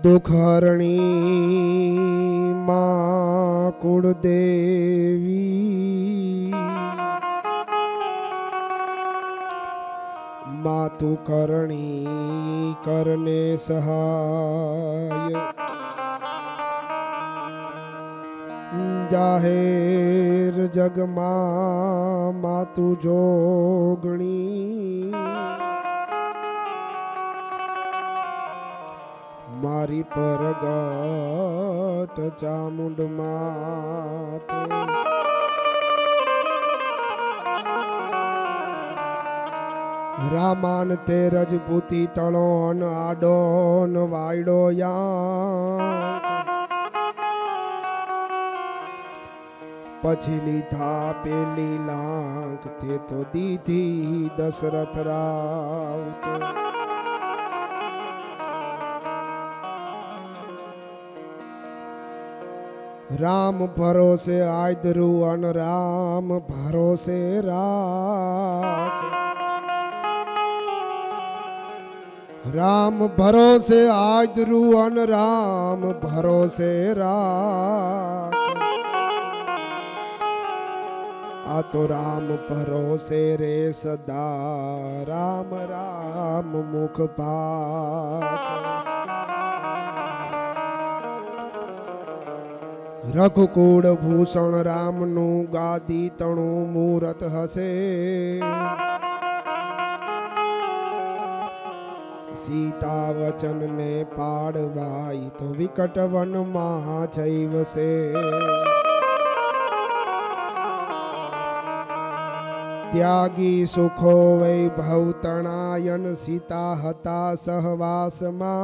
दुखहरणी मां कुलदेवी मातु करणी करने सहाय जाहेर जग मातु जोगणी मारी परगट चामुंड मात रामान ते रजपूती तणोन आडोन वायडो या पछी लीधा पेली लांक ते तो दीधी दशरथ राउत राम भरोसे आयदरू अन राम भरोसे राख राम भरोसे आयदरू अन राम भरोसे राख आ तो राम भरोसे रे सदा राम राम मुख पाक रघुकूड़ भूषण राम नु गादी तणु मूरत हसे सीता वचन ने पाड़वाई तो विकट वन महा जैव से त्यागी सुखो वैभव तणायन सीता हता सहवास मा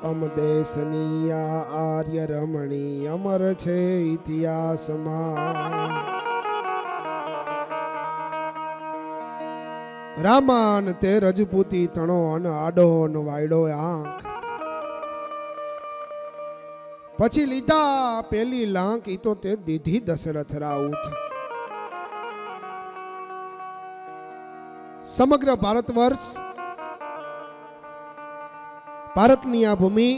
अम देशनीया आर्य रमणी अमर छे इतिहास में रामान ते रजपूती तणो अन आडो न वायडो आंख पछी लीधा पेली लांक ई तो ते दीधी दशरथ राउत समग्र भारतवर्ष भारतनी आ भूमि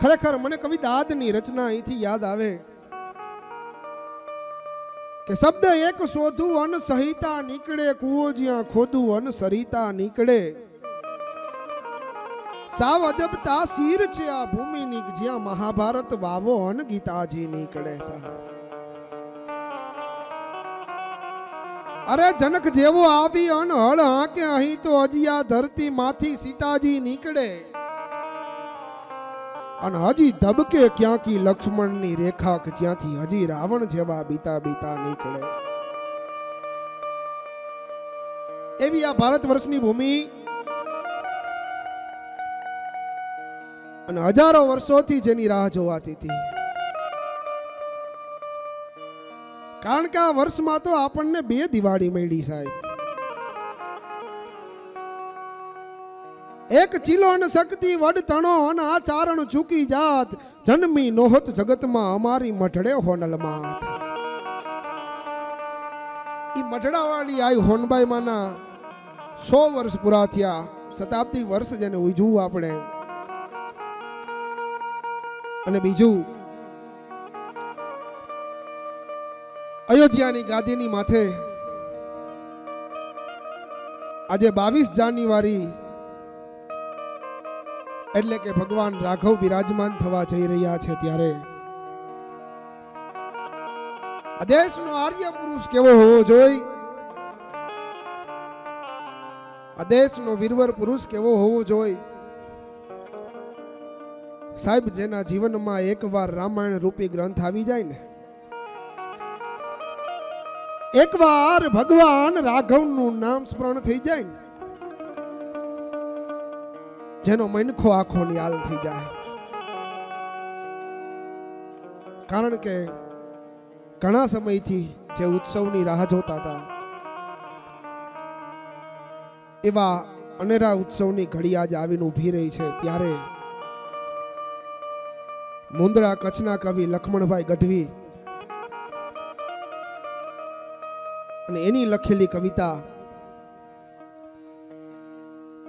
खरेखर मने कवि दादनी रचना અહીંથી યાદ આવે કે શબ્દ એક શોધું અન સહિતા નીકળે કૂવો જ્યાં ખોદું અન સરિતા નીકળે સાવ અજબ તાસીર છે આ ભૂમિની જ્યાં મહાભારત વાવો અન ગીતાજી નીકળે સાહેબ अरे जनक जेवो आवी अन हड़ हाके अहीं तो अजिया धरती माथी सीताजी निकले अन हजी दबके क्या की लक्ष्मण नी रेखा के ज्यांथी हजी रावण जेवा बीता बीता निकले एवी आ भारतवर्षनी भूमि अन हजारों वर्षोथी जेनी राह जोवाती थी कारण के आ वर्ष में तो आपने बे दिवाળી मळी साहेब एक चीलो न शक्ति वड तणो न आ चारण चूकी जात जन्मी नोहत जगत में अमारी मठड़े होनल मात ई मठड़ा वाली आई होनबाई माना 100 वर्ष पूरा थिया शताब्दी वर्ष जेने उजू आपणे अने बीजू अयोध्यानी गादीनी माथे આજે 22 જાન્યુઆરી એટલે કે ભગવાન રાઘવ બિરાજમાન થવા જઈ રહ્યા છે ત્યારે આ દેશનો આર્ય પુરુષ કેવો હોવો જોઈએ આ દેશનો વીરવર પુરુષ કેવો હોવો જોઈએ સાહેબ જેના જીવનમાં એકવાર રામાયણ રૂપી ગ્રંથ આવી જાય ને एक बार भगवान राघव नु नाम स्मरण थी जाए जेनो मनखो आखो नियाल थी जाए कारण के घना समय थी जे उत्सव नी राह जोता था एवा अनेरा उत्सव नी घड़ी आज आवीने ऊभी रही है त्यारे मुंद्रा कच्छना कवि लक्ष्मणभाई गढ़वी અને એની લખેલી કવિતા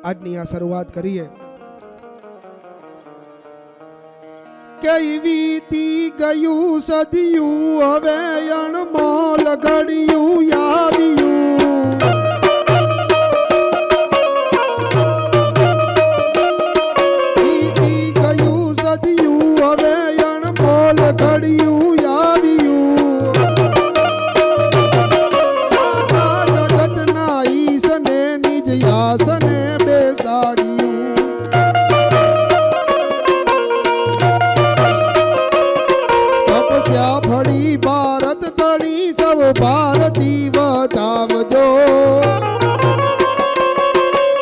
આજની આ શરૂઆત કરીએ કઈ વીતી ગયું સદિયું હવે અણમોલ ઘડિયું આવ્યું વીતી ગયું સદિયું હવે અણમોલ ઘડિયું આવ્યું જગતના ઈશને નિજ આસને બેસાડ્યું ફળી ભારત તળી સૌ ભારતી વધાવજો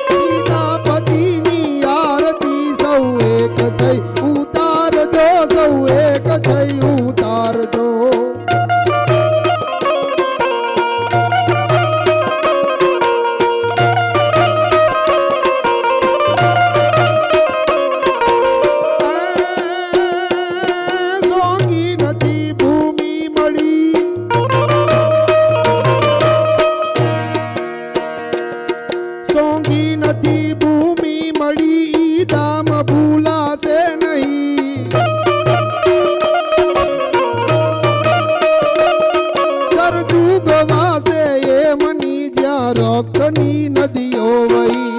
સીતાપતિની આરતી સૌ એક થઈ ઉતારજો સૌ એક થઈ ઉતારજો રક્તની નદીઓ વહી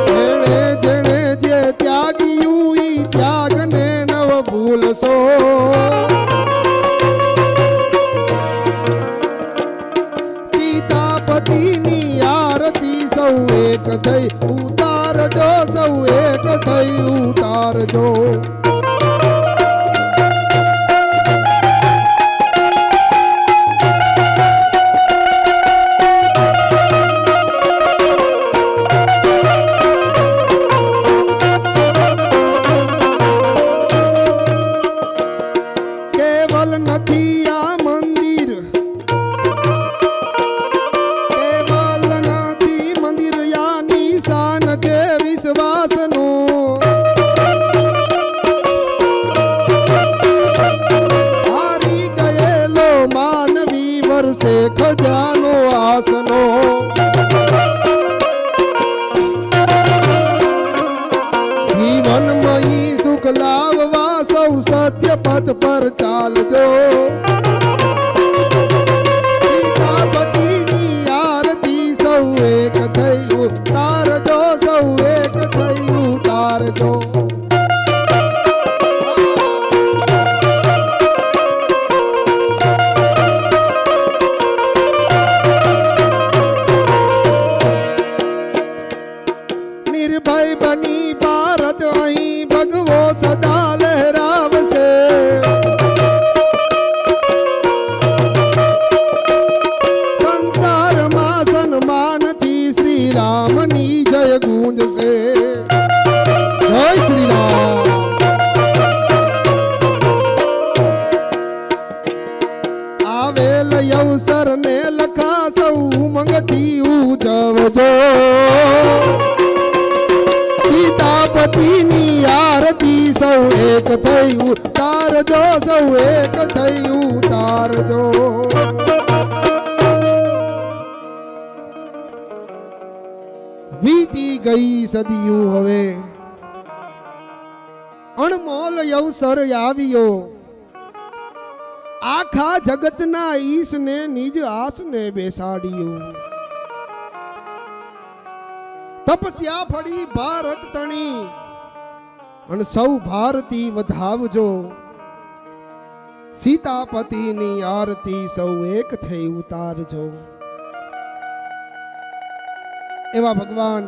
જેણે જેણે જે ત્યાગ્યું ઈ ત્યાગને નવ ભૂલશો સીતાપતિની આરતી સૌ એક થઈ ઉતારજો સૌ એક થઈ ઉતારજો से खजानो आसनो जीवन मई सुख लाववा सौ सत्य पथ पर चालजो सीतापतिनी आरती सौ एक थई उतारजो सौ एक थई उतारजो निर्भय बनी भारत अहीं भगवो सदा लहरावसे संसार मा सन्मान थी श्री रामनी जय गूंज से जय श्री राम आवेल अवसर ने लखा सौ उमंगथी उजवजो सीतापतिनी आरती सौ एक थई उतारजो सौ एक थई उतारजो वीती गई सदियों हवे अणमोल अवसर आवियो आखा जगतना ईश ने निज आस ने बेसाड़ियो तपस्या फड़ी भारत तणी अन सौ भारती वधावजो सीतापतिनी आरती सौ एक थई उतारजो एवा भगवान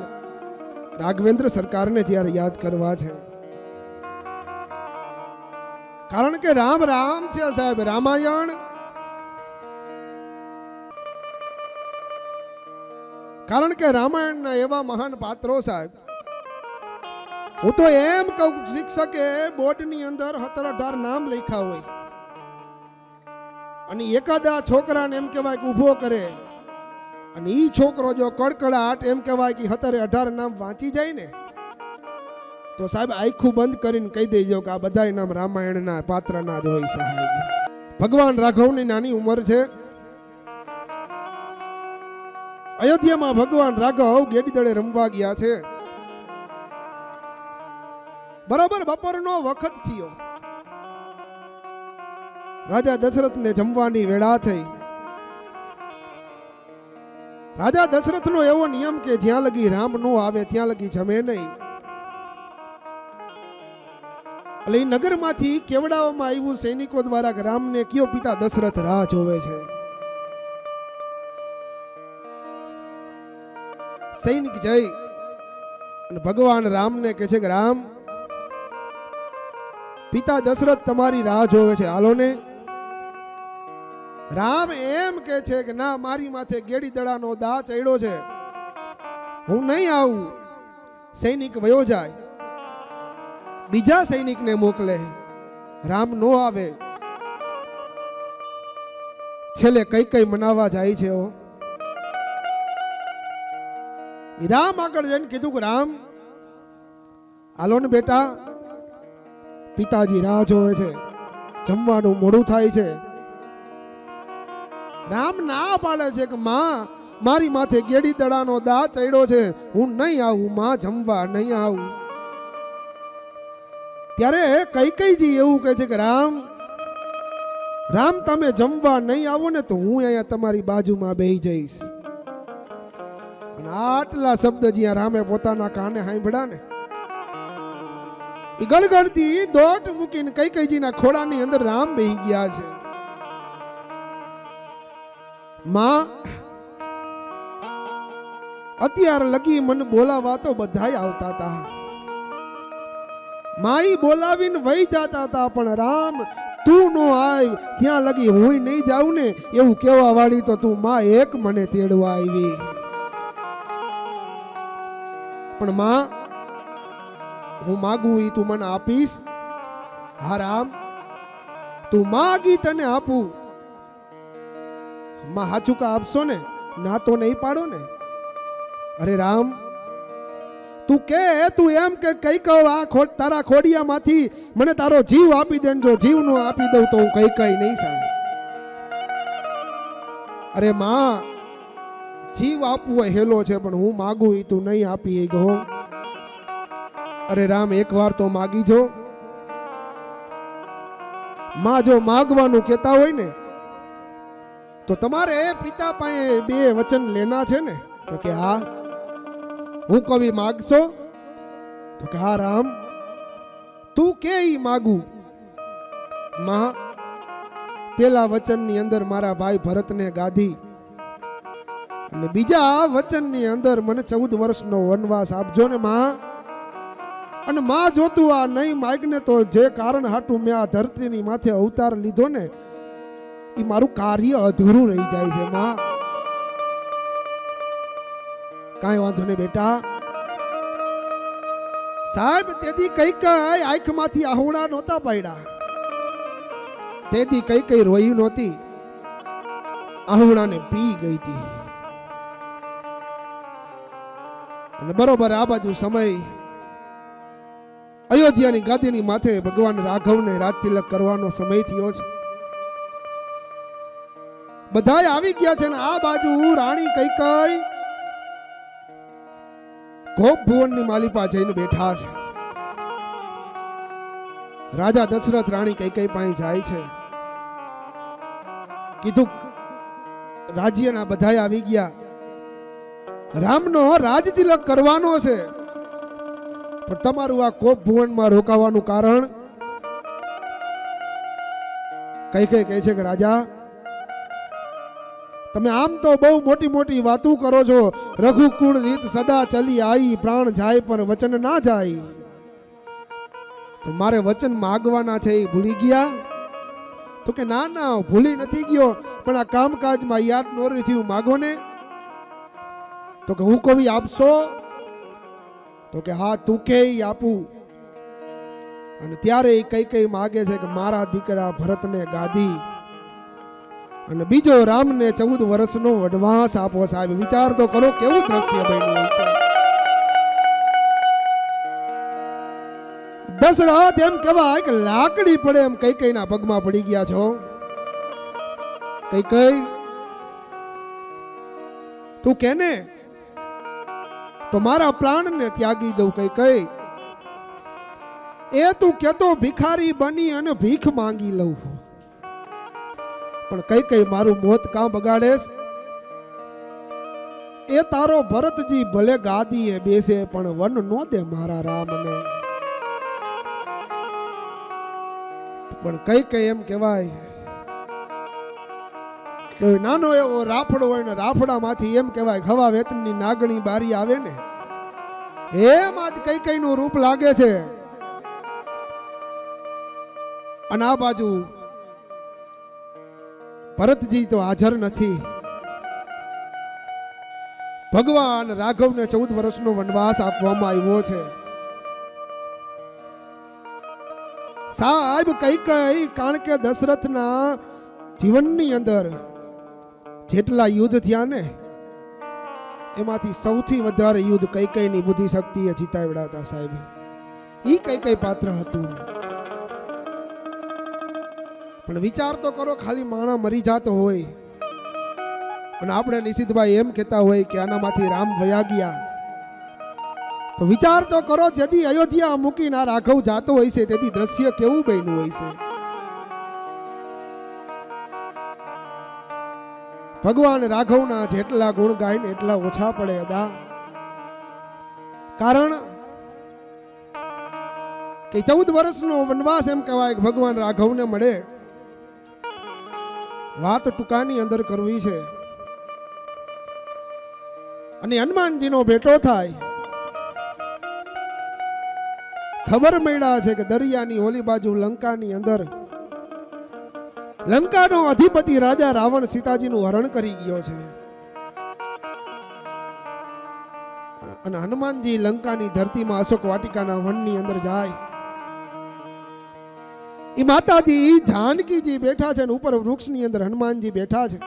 राघवेंद्र सरकार ने ज्यारे याद करवा छे कारण के राम राम छे साहेब रामायण कारण के रामायण ना एवा महान पात्रो साहेब हूँ तो एम कहूं शिक्षके बोर्ड नी अंदर 17-18 नाम लिखा होय अने एकादा छोकरा ने एम कहेवाय के ऊभो करे अने ई छोकरो जो कड़कड़ाट एम कहेवाय कि 17-18 नाम वांची जाय ने तो साहेब आँखू बंद करीने कही देजो कि आ बधाय नाम रामायण ना पात्र ना ज होय साहेब। भगवान राघव नी नानी उमर छे અયોધ્યામાં ભગવાન રાઘવ ગેડી દળે રમવા ગયા છે. બરાબર બપોરનો વખત થયો. રાજા દશરથને જમવાની વેળા થઈ. રાજા દશરથનો એવો નિયમ કે જ્યાં લગી રામ નો આવે ત્યાં લગી જમે નહીં. એટલે એ નગરમાંથી કેવડાવવામાં આવ્યું સૈનિકો દ્વારા કે રામને કયો પિતા દશરથ રાહ જોવે છે. સૈનિક જઈ અને ભગવાન રામને કહે છે કે રામ, પિતા દશરથ તમારી રાહ જોવે છે, હાલો ને. રામ એમ કે છે કે ના, મારી માથે ગેડી દડાનો દા ચડ્યો છે, હું નહીં આવું. સૈનિક વયો જાય, બીજા સૈનિકને મોકલે, રામ નો આવે. છેલ્લે કઈ કઈ મનાવા જાય છે. રામ આગળ જઈને કીધું કે રામ, હાલો ને બેટા, પિતાજી રાહ જોવે છે, જમવાનું મોડું થાય છે. રામ ના પાડે છે કે માં, મારી માથે ગેડી દડાનો દા ચડ્યો છે, હું નહીં આવું માં, જમવા નહીં આવું. ત્યારે કૈકેયીજી એવું કહે છે કે રામ, તમે જમવા નહીં આવો ને તો હું અહીંયા તમારી બાજુમાં બેહી જઈશ. અને આટલા શબ્દ જ્યાં રામે પોતાના કાને સાંભળ્યા ને, એ ગળગળતી દોટ મૂકીને કૈકેયીજીના ખોળાની અંદર રામ બેહી ગયા છે. માં, અત્યાર લગી મને બોલાવા તો બધાય આવતા હતા, માઈ બોલાવીને વહી જતા હતા, પણ રામ તું નો આવ ત્યાં લગી હું નહીં જાઉં ને એવું કેવા વાળી તો તું માં એક મને તેડવા આવી. પણ માં, હું માગું ઈ તું મને આપીશ? હા રામ, તું માગી તને આપું. માં હાચું કા આપશો ને? ના તો નહીં પાડો ને. અરે રામ, તું એમ કે કઈ કહું આ તારા ખોડિયામાંથી મને તારો જીવ આપી દે, જો જીવ નો આપી દઉં તો હું કઈ નહીં સાહેબ. અરે માં, જીવ આપવો હેલો છે, પણ હું માગું ઈ તું નહીં આપી ગયો. અરે રામ, એક વાર તો માગી જો. માં જો માગવાનું કહેતા હોય ને તો તમારે પિતા પાસે 2 વચન લેના છે ને. તો કે હા. હું કવિ માગશો? તો કે હા રામ, તું કે ઈ માગું. માં, પેલા વચનની અંદર મારા ભાઈ ભરતને ગાદી, અને બીજા વચનની અંદર મને 14 વર્ષનો વનવાસ આપજો ને માં. અને માં, જોતું આ નહીં માગને તો જે કારણ હાટું મેં આ ધરતીની માથે અવતાર લીધો ને, એ મારું કાર્ય અધૂરું રહી જાય છે માં. કાંઈ વાંધો નહીં બેટા. સાહેબ, તેથી કઈ આંખમાંથી આહુડા નહોતા પાડ્યા, તેથી કઈ રોઈ નહોતી, આહુડાને પી ગઈ હતી. અને બરોબર આ બાજુ સમય અયોધ્યાની ગાદીની માથે ભગવાન રાઘવને રાજ તિલક કરવાનો સમય થયો છે. બધાય આવી ગયા છે ને આ બાજુ રાણી કૈકેયી ગોપ ભુવનની માલિપા જઈને બેઠા છે. રાજા દશરથ રાણી કૈકેયી પાસે જાય છે. કીધું રાજ્યના બધાય આવી ગયા, રામનો રાજ તિલક કરવાનો છે, પણ તમારું આ કોપ ભુવનમાં રોકાવાનું કારણ? કૈકેયી કહે છે કે રાજા, તમે આમ તો બહુ મોટી મોટી વાતો કરો છો, રઘુકુળ રીત સદા ચલી આવી, પ્રાણ જાય પણ વચન ના જાય. તો મારે વચન માગવાના છે એ ભૂલી ગયા? તો કે ના ના, ભૂલી નથી ગયો, પણ આ કામકાજમાં યાદ નો રહી થયું, માગો ને. તો કે હું કવિ આપશો? તો કે હા, તું કે આપું. અને ત્યારે કઈ માગે છે કે મારા દીકરા ભરતને ગાદી, અને બીજો રામને 14 વર્ષનો વનવાસ આપો. સાહેબ, વિચાર તો કરો કેવું દ્રશ્ય બન્યું છે. દશરથ એમ કહેવાય કે લાકડી પડે એમ કૈકેયીના પગમાં પડી ગયા છો. કૈકેયી, તું કેને તો મારા પ્રાણને ત્યાગી દઉં. કઈ કઈ એ તું કેતો ભિખારી બની અને ભીખ માંગી લઉં. પણ કઈ કઈ મારું મોત કાં બગાડેશ? એ તારો ભરતજી ભલે ગાદીએ બેસે પણ વન નો દે મારા રામને. પણ કઈ કઈ એમ કહેવાય કે નાનો એવો રાફડો હોય ને રાફડામાંથી એમ કહેવાય ખવા વેતનની નાગણી બારી આવે ને એમ આજ કઈ કઈ નું રૂપ લાગે છે. અને આ બાજુ ભરતજી તો હાજર નથી. ભગવાન રાઘવને 14 વર્ષનો વનવાસ આપવામાં આવ્યો છે. સાહેબ કઈ કઈ કારણ કે દશરથના જીવનની અંદર જેટલા યુદ્ધ થયા ને એમાંથી સૌથી વધારે યુદ્ધ કઈ કઈની બુદ્ધિ શક્તિએ જીતાડ્યા હતા સાહેબ. ઈ કઈ કઈ પાત્ર હતું. પણ વિચાર તો કરો, ખાલી માણા મરી જાતો હોય અને આપણે નિશિતભાઈ એમ કહેતા હોય કે આનામાંથી રામ વયા ગયા, તો વિચાર તો કરો જેથી અયોધ્યા મૂકીને આ રાઘવ જાતો હોય છે તેથી દ્રશ્ય કેવું બન્યું હોય છે. ભગવાન રાઘવના જેટલા ગુણ ગાય ને એટલા ઓછા પડે અદા. કારણ કે 14 વર્ષનો વનવાસ એમ કહેવાય કે ભગવાન રાઘવને મળે. વાત ટૂંકાની અંદર કરવી છે. અને હનુમાનજીનો ભેટો થાય. ખબર મળ્યા છે કે દરિયાની ઓલી બાજુ લંકાની અંદર લંકાનો અધિપતિ રાજા રાવણ સીતાજીનું હરણ કરી ગયો છે. અને હનુમાનજી લંકાની ધરતીમાં અશોક વાટિકાના વનની અંદર જાય. ઈ માતાજી જાનકીજી બેઠા છે અને ઉપર વૃક્ષની અંદર હનુમાનજી બેઠા છે.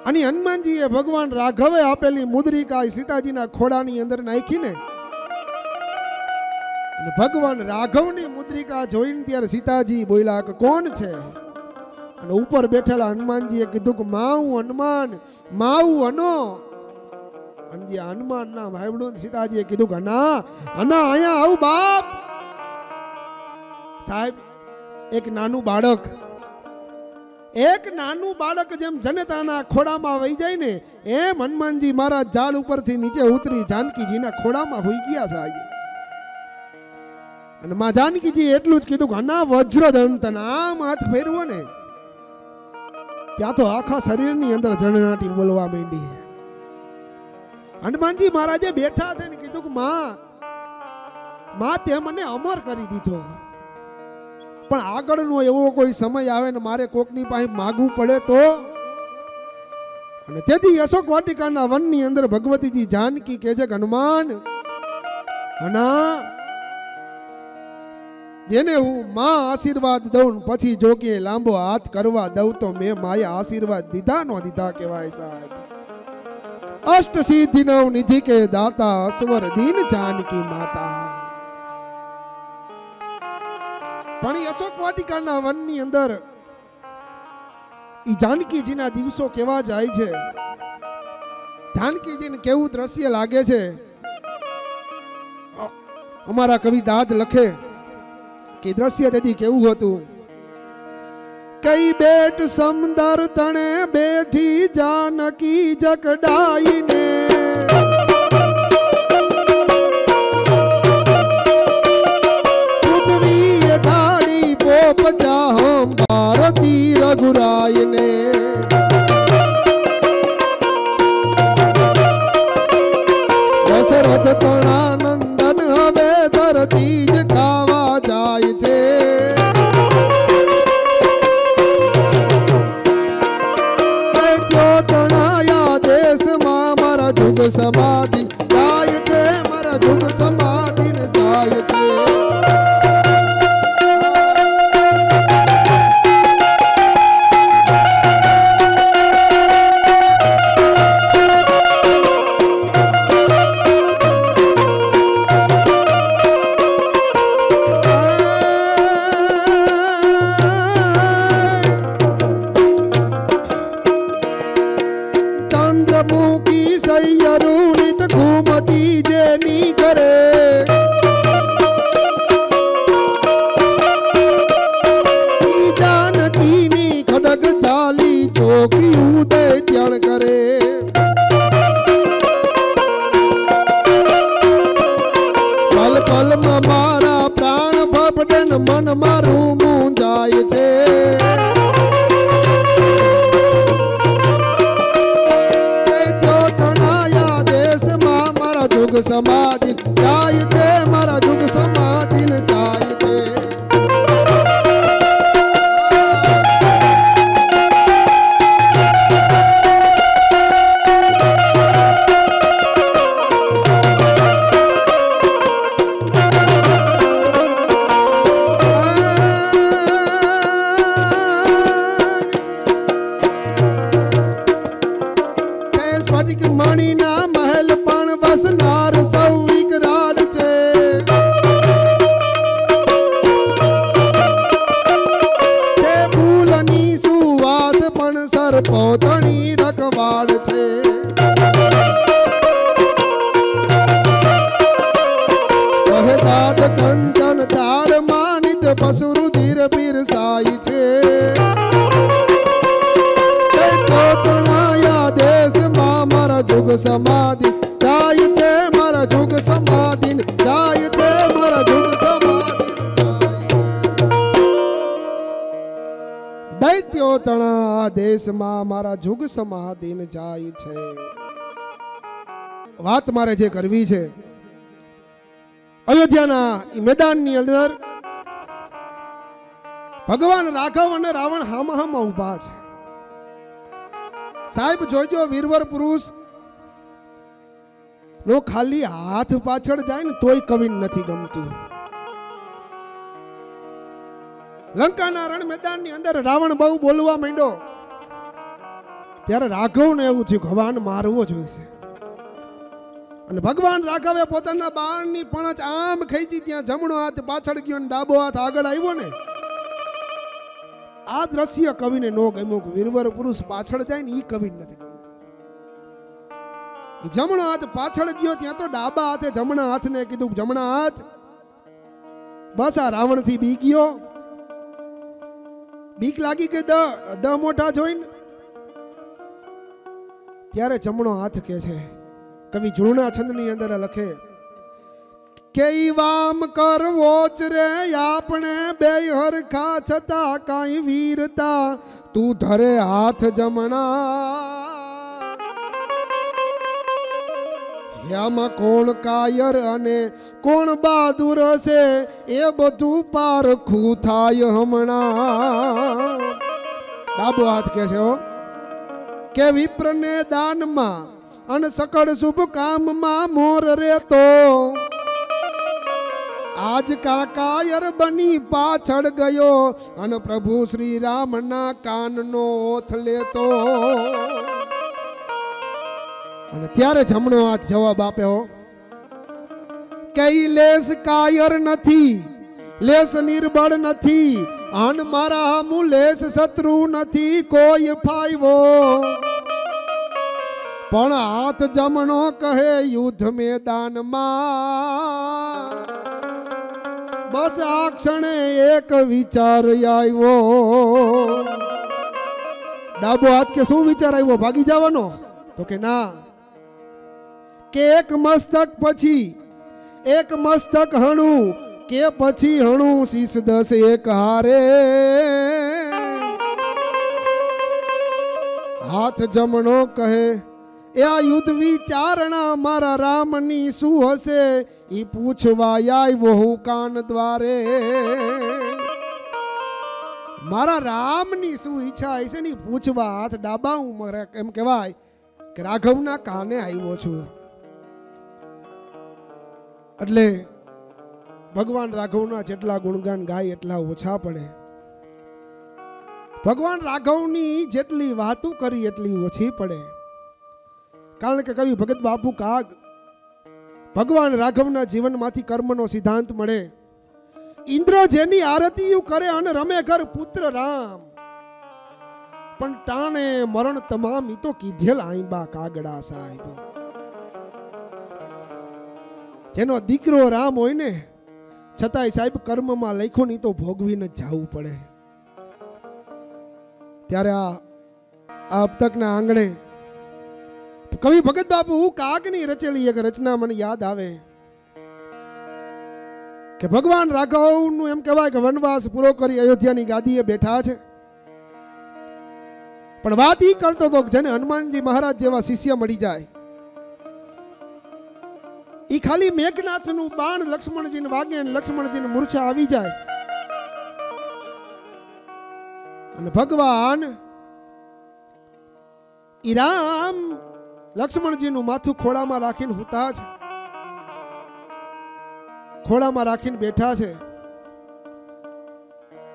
અને હનુમાનજીએ ભગવાન રાઘવે આપેલી મુદ્રિકા સીતાજીના ખોડાની અંદર નાખીને અને ભગવાન રાઘવની મુદ્રિકા જોઈને ત્યારે સીતાજી બોલ્યા કે કોણ છે? અને ઉપર બેઠેલા હનુમાનજીએ કીધું કે માઉ હનુમાન, માઉ અનો. અને જે હનુમાન ના ભાઈબડું સીતાજીએ કીધું કે ના અહીંયા આવું બાપ. સાહેબ એક નાનું બાળક જેમ જનતાના ખોડામાં વહી જાય ને એમ હનુમાનજી મહારાજ ઝાડ ઉપરથી નીચે ઉતરી જાનકીજીના ખોડામાં હોઈ ગયા છે આજે. અને માં જાનકીજી એટલું જ કીધું કે ના વજ્રદંત આમ હાથ ફેરવો ને ત્યાં તો આખા શરીરની અંદર જણનાટી બોલવા માંડી. હનુમાનજી મહારાજે બેઠા છે ને કીધું કે માં તે મને અમર કરી દીધો, પણ આગળનો એવો કોઈ સમય આવે ને મારે કોકની પાસે માગવું પડે તો. અને તેથી અશોક વાટિકાના વનની અંદર ભગવતીજી જાનકી કહે છે કે હનુમાન, જેને હું માં આશીર્વાદ દઉં પછી જો કે લાંબો હાથ કરવા દઉં તો મેં માયા આશીર્વાદ દીધા નો દીધા કહેવાય સાહેબ. અષ્ટ સિદ્ધિ નવ નિધિ કે દાતા અસવર દીન જાનકી માતા. પણ અશોક વાટિકાના વનની અંદર ઈ જાનકીજીના દિવસો કેવા જાય છે, જાનકીજીને કેવું દ્રશ્ય લાગે છે. અમારા કવિ દાદ લખે કે દ્રશ્ય તેથી કેવું હતું. કઈ બેટ સમદર તણે બેઠી જાનકી જકડાઈને, પૃથ્વી ઢાળી પોપચા હમ ભારતી રઘુરાયને. દશરથ તણા નંદન હવે ધરતી જ ખાવા જાય છે. જુગ સમાધિ જાય છે, મારા જુગ સમાધિ જાય છે. સૈયરુનિત ઘૂમતી જેની કરે જાનકીની ખડગ ચાલી ચોકી ઉદય ત્યણ કરે પલ પલમાં મારા પ્રાણ ભપડન મન મારું મૂંઝાય છે जुग समाधि जाय छे मारा जुग समाधि जाय छे स्फटिक मणि ना महल पण वसनार सौ विकराल छे फूलनी सुवास पण सरपोतणी रखवाड़ छे दाद कंचन ताड़ मानित पशु रुधिर बिरसाई छे देश मां मारा जुग समाधि जाय छे मारा जुग समाधि जाय छे मारा जुग समाधि दैत्यो तणा देश मां मारा जुग समाधि जाय छे વાત મારે જે કરવી છે અયોધ્યાના મેદાનની અંદર ભગવાન રાઘવ અને રાવણ હામા ઉભા છે સાહેબ જોજો વીરવર પુરુષ નો ખાલી હાથ પાછળ જાય ને તોય કવિન નથી ગમતું લંકાના રણ મેદાનની અંદર રાવણ બહુ બોલવા માંડ્યો ત્યારે રાઘવને એવું થયું ભગવાન મારવો જોઈશે અને ભગવાન રાઘવે પોતાના બાણની પણચ આમ ખેંચી ત્યાં જમણો હાથ પાછળ ગયો અને ડાબો હાથ આગળ આવ્યો ને આ દ્રશ્ય કવિને નો ગમ્યું વીરવર પુરુષ પાછળ જાય ને ઈ કવિને નથી ગમતું જમણો હાથ પાછળ ગયો ત્યાં તો ડાબા હાથે જમણા હાથને કીધું જમણા હાથ બસ આ રાવણ થી બી ગયો બીક લાગી ગઈ દ મોટા જોઈને ત્યારે જમણો હાથ કે છે કવિ જૂના છંદની અંદર લખે કે વામ કરવો જ રે આપણે બે હરખા છતાં કાંઈ વીરતા તું ધરે હાથ જમણા એમાં કોણ કાયર અને કોણ બહાદુર છે એ બધું પારખું થાય હમણાં ડાબો હાથ કે છે કે વિપ્રને દાનમાં અને સકળ શુભ કામમાં મોર રેતો आज का कायर बनी पाछड़ गयो अन प्रभु श्री राम ना कान नो ओथ लेतो अने त्यारे जमणो हाथ जवाब आप्यो कई लेस कायर नथी लेस निर्बळ नथी अन मारा हमु लेस शत्रु नथी कोई फायवो पण हाथ जमणो कहे युद्ध मैदान मा बस आ क्षणे एक विचार आव्यो डाबो हाथ के शू विचार आव्यो भागी जवानो तो के ना के एक मस्तक पछी एक मस्तक हणु के पछी हणु शीश दस एक हारे हाथ जमणो कहे या युद्ध विचारणा मारा रामनी शू हसे ई पूछवा आव्यो हूँ कान द्वारे मारा रामनी शू इच्छा हशे नी पूछवा हाथ डाबा हूँ एम कहेवाय के राघवना काने आव्यो छुं એટલે ભગવાન રાઘવના જેટલા ગુણગાન ગાય એટલા ઓછા પડે ભગવાન રાઘવની જેટલી વાતો કરી એટલી ઓછી પડે કારણ કે કવિ ભગત બાપુ કાગ ભગવાન રાઘવના જીવનમાંથી કર્મનો સિદ્ધાંત મળે ઇન્દ્ર જેની આરતીયું કરે અને રમે ઘર પુત્ર રામ પણ ટાણે મરણ તમામ ઈ તો કીધેલ આંબા કાગડા સાહેબ જેનો દીકરો રામ હોય ને છતાંય સાહેબ કર્મમાં લખ્યો નહીં તો ભોગવીને જવું પડે. ત્યારે આ અબતકના આંગણે કવિ ભગત બાપુ કાગની રચેલી એક રચના મને યાદ આવે કે ભગવાન રાઘવનું એમ કહેવાય કે વનવાસ પૂરો કરી અયોધ્યાની ગાદીએ બેઠા છે. પણ વાત ઈ કરતો હતો જેને હનુમાનજી મહારાજ જેવા શિષ્ય મળી જાય, ઈ ખાલી મેઘનાથનું બાણ લક્ષ્મણજીને વાગે અને લક્ષ્મણજીને મૂર્છા આવી જાય અને ભગવાન ઈ રામ લક્ષ્મણજીનું માથું ખોળામાં રાખીને હુતા છે, ખોળામાં રાખીને બેઠા છે.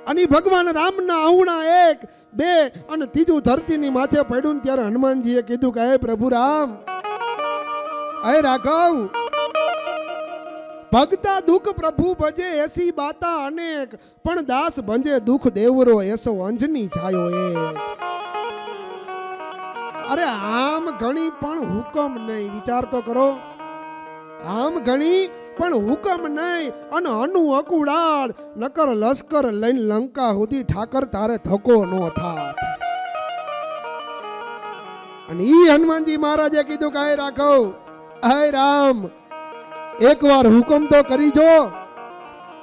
અને ભગવાન રામના આઉણા 1 2 અને ત્રીજું ધરતીની માથે પડ્યું ને ત્યારે હનુમાનજીએ કીધું કે હે પ્રભુ રામ, હે રાઘવ, ભગતા દુઃખ પ્રભુ ભજે એસી બાતા અનેક, પણ દાસ ભંજે દુઃખ દેવરો એસો અંજની છાયો એક. અરે આમ ઘણી પણ હુકમ નહીં, વિચાર તો કરો. આમ ઘણી પણ હુકમ નહીં અને અનુ અકુડાળ, નકર લશ્કર લઈને લંકા સુધી ઠાકર તારે ધક્કો નો થાત. અને ઈ હનુમાનજી મહારાજે કીધું કે હે રાઘવ, હે રામ, એકવાર હુકમ તો કરી જો.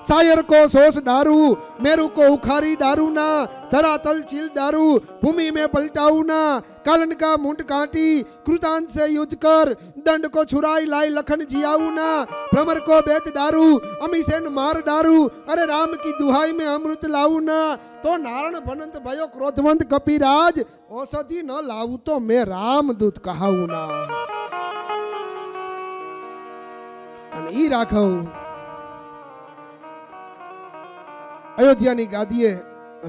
शायर को सोस डारू, मेरू को उखारी डारू ना, धरातल चिल डारू, भूमि में पलटाऊ ना, कालन का मुंड काटी, कृतांत से युद्ध कर, दंड को छुराई लाई लखन जियाऊ ना, भ्रमर को बेत डारू, अमीसेन मार डारू, अरे राम की दुहाई में अमृत लाऊ ना, तो नारायण भनंत भयो क्रोधवंत कपिराज, औषधि न लाऊ तो मैं राम दूत कहाऊ ना. અને ઈ રાઘવ અયોધ્યાની ગાદીએ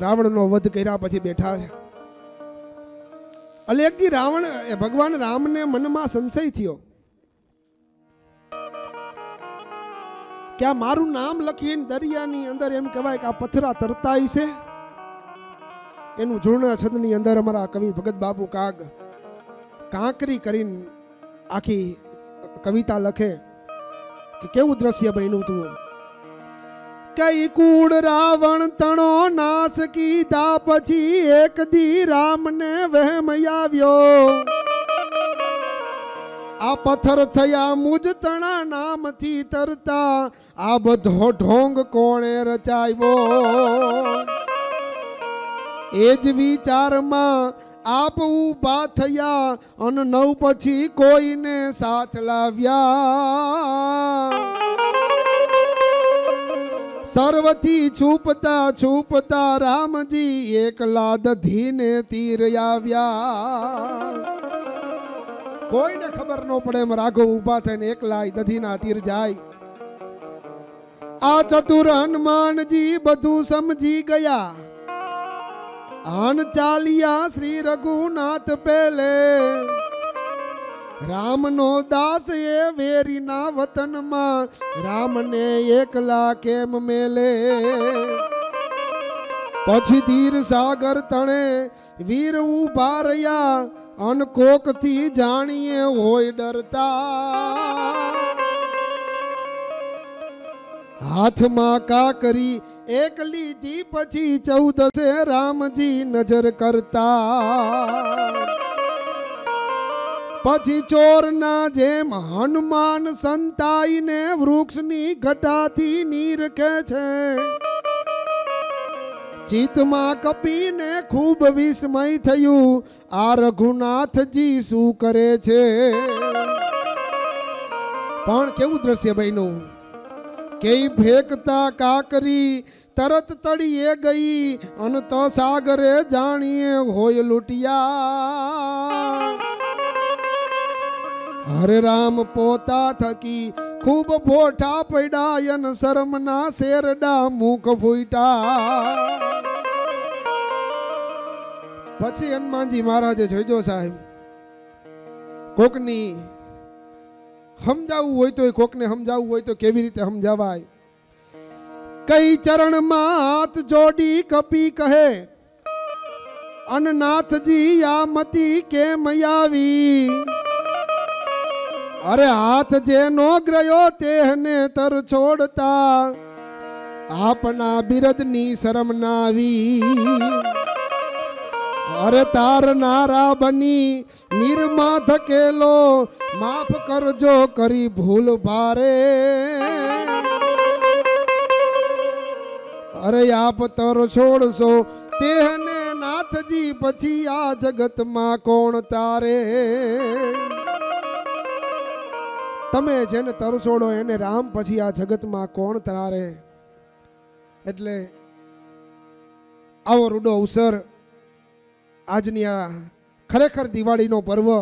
રાવણનો વધ કર્યા પછી બેઠા છે. એટલે એકદી ભગવાન રામને મનમાં સંશય થયો કે આ મારું નામ લખીને દરિયાની અંદર એમ કહેવાય કે આ પથરા તરતાય છે. એનું ચૂર્ણ છંદની અંદર અમારા કવિ ભગત બાપુ કાંકરી કરીને આખી કવિતા લખે કે કેવું દ્રશ્ય બન્યું હતું. કઈ કૂડ રાવણ તણો નાશ કીધા પછી એક દી રામને વહેમ આવ્યો, આ પથ્થર થયા મુજ તણા નામથી તરતા, આ બધો ઢોંગ કોણે રચાવ્યો. એ જ વિચારમાં આપ ઊભા થયા અને 9 પછી કોઈને સાથ લાવ્યા. सर्वथी छुपता छुपता रामजी एकला दधीने तीर आव्या. कोई ने खबर न पड़े राघव उभा थईने एकला दधीना तीर जाय. आ चतुर हनुमान जी बधु समझी गया, आन चालिया श्री रघुनाथ पहले. राम नो दास ये वेरी ना वतन मा, राम ने एकला केम मेले. पछी तीर सागर तणे वीर उभा रया, अन कोक थी जानिए होय डरता. हाथ मा काकरी एकली जी पछी 14 से राम जी नजर करता. પછી ચોરના જેમ હનુમાન સંતાઈને વૃક્ષની ઘટાથી નીરખે છે. ચિત્તમાં કપીને ખૂબ વિસ્મય થયું, આ રઘુનાથજી શું કરે છે. પણ કેવું દ્રશ્ય બન્યું કે ફેંકતા કાકરી તરત તળીએ ગઈ અને તો સાગરે જાણીએ હોય લૂંટિયા. हरे राम पोता थकी खूब फोटा पड़ा, यन शर्मना शेरडा मुख फूटा. પછી હનુમાનજી મહારાજે જોજો સાહેબ, કોકની સમજાવવું હોય તો કોકને સમજાવવું હોય તો કેવી રીતે સમજાવાય. કઈ ચરણમાં હાથ જોડી કપી કહે, અનનાથજી આ મતી કેમ આવી. અરે હાથ જેનો ગ્રયો તેને તર છોડતા આપના બિરદની શરમ ના આવી અરે તાર નારા બની નિર્મા ધકેલો માફ કરજો કરી ભૂલ ભારે અરે આપ તર છોડશો તેને નાથજી પછી આ જગતમાં કોણ તારે તમે જેને તરસોડો એને રામ પછી આ જગતમાં કોણ તારે એટલે આવો રૂડો અવસર આજની આ ખરેખર દિવાળીનો પર્વ આ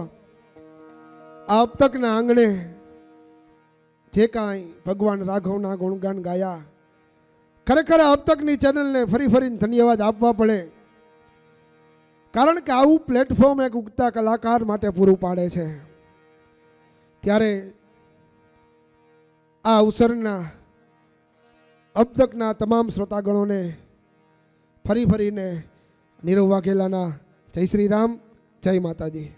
અબતકના આંગણે જે કાંઈ ભગવાન રાઘવના ગુણગાન ગાયા ખરેખર અબતકની ચેનલને ફરી ફરીને ધન્યવાદ આપવા પડે કારણ કે આવું પ્લેટફોર્મ એક ઉગતા કલાકાર માટે પૂરું પાડે છે ત્યારે આ અવસરના અબતકના તમામ શ્રોતાગણોને ફરી ફરીને નીરવ વાઘેલાના જય શ્રી રામ જય માતાજી.